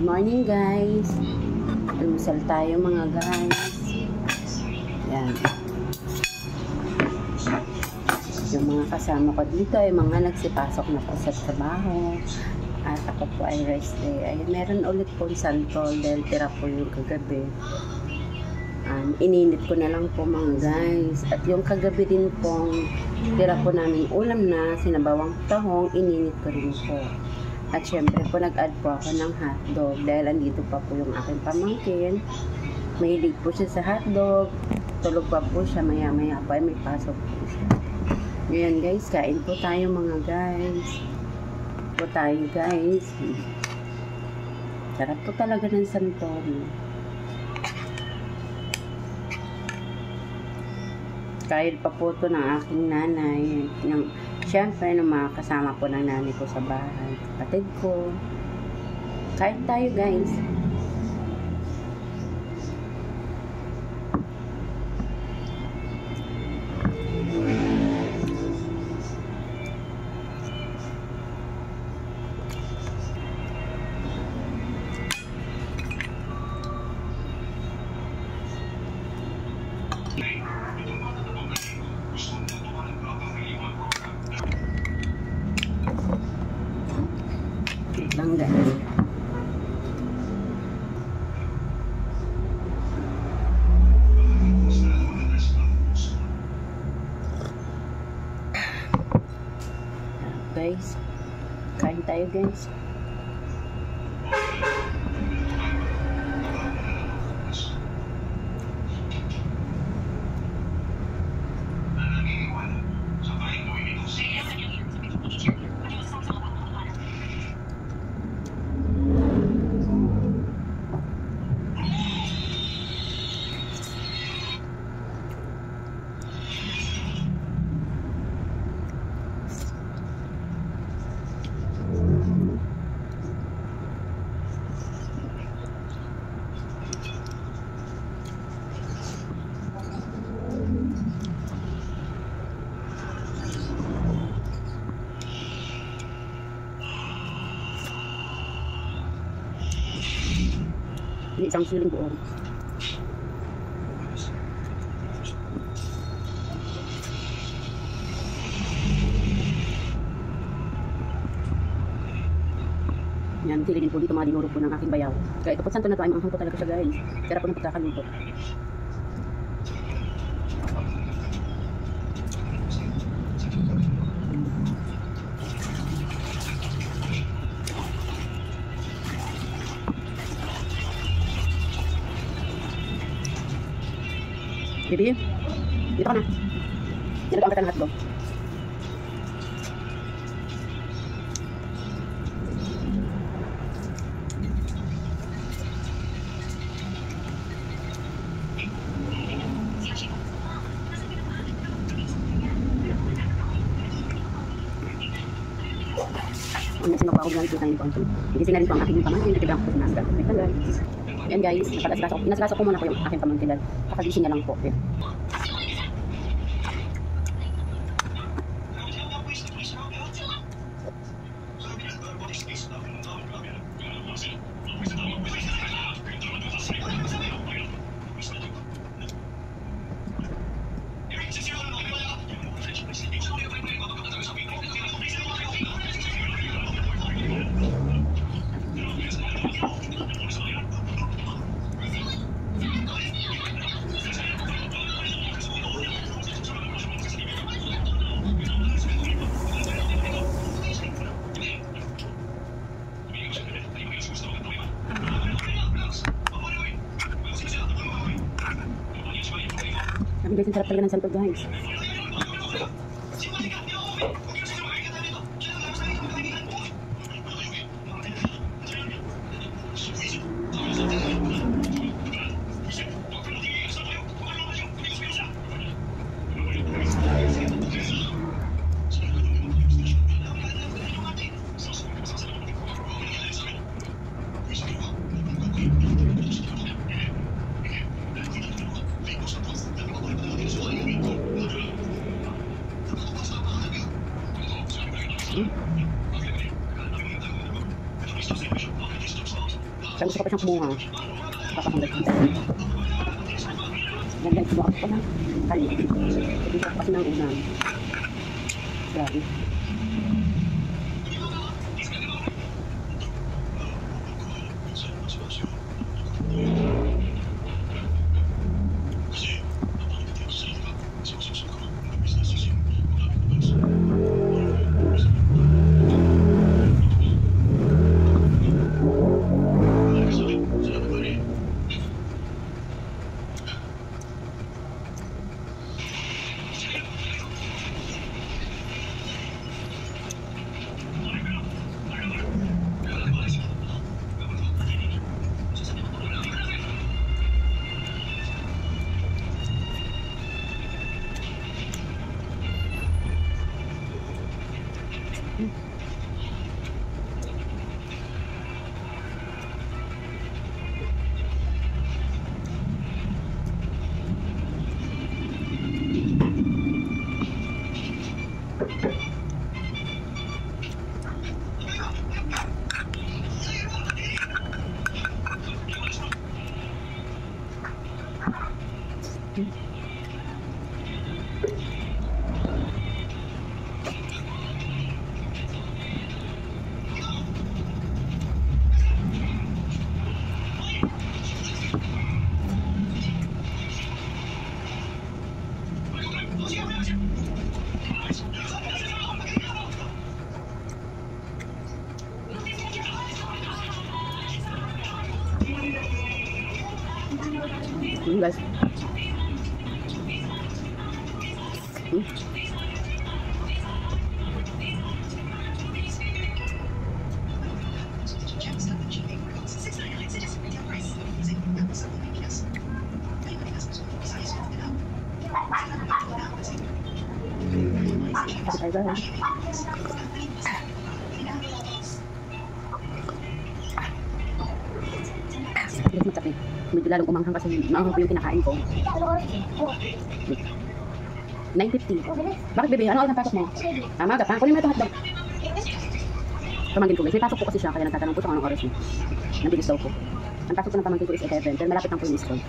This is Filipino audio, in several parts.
morning guys. Almusal tayo mga guys. Yan. Yung mga kasama ko dito ay mga nagsipasok na po sa trabaho. At ako po ay rest day. Ay meron ulit po santol dahil tira po yung kagabi. Ininit ko na lang po mga guys. At yung kagabi din pong tira po namin ulam na sinabawang tahong, ininit ko rin po. At syempre po nag-add po ako ng hotdog dahil andito pa po yung aking pamangkin. Mahilig po siya sa hotdog. Tulog pa po siya, maya-maya pa ay may pasok po siya. Ngayon guys, kain po tayo mga guys. Po tayo guys. Sarap po talaga ng santol. Kahit pa po ito ng aking nanay. Siyempre, ng mga kasama po ng nanay ko sa bahay. Kapatid ko. Kahit tayo guys. Langga. Guys, kain tayo guys. Isang siling buo. Yan, sili din po dito mga dinurog po ng aking bayaw. Kaya ito po santo na ito ay maanghang po talaga siya guys. Sarap po ng pagkakaluto. Baby, dito ka na. Nilagyan kita ng hotdog. Nasin ako guys, ito tayo konti. Igising na rin po ang aking pamangkin. Kitibang ko na sa guys. Yan guys, inasalasok ko muna po yung aking pamangkin. Kakagising na lang po. Yan. Guys, ang sarap talaga ng santol guys. Kaya gusto ko pa siyang kumuha. Papakanggal ko. Yan guys, bukas ko na. Kali. Hindi ko kasi ng ulam. Grabe. Guys. Medyo lalong umanghang kasi maanghang po yung kinakain ko. 9:50. Bakit bebe? Ano oras ang pasok mo? Maga pa. Kunin mo ito hotdog. Pamangkin ko guys. May pasok po kasi siya kaya nagtatanong po siya kung anong oras niya. Nabilis daw po. Ang pasok po ng pamangkin ko is 11. Pero malapit lang po yung school.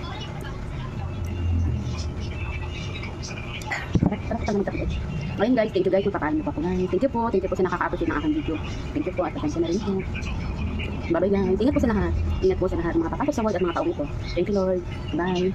Ngayon guys, thank you guys kung papaan niyo pa po guys. Thank you po sa nakaka-appreciate ng aking video. Thank you po at atensya na rin po. Bye bye guys. Ingat po sa lahat. Ingat po sa lahat mga papasok sa world at mga kauwi ko. Thank you Lord. Bye.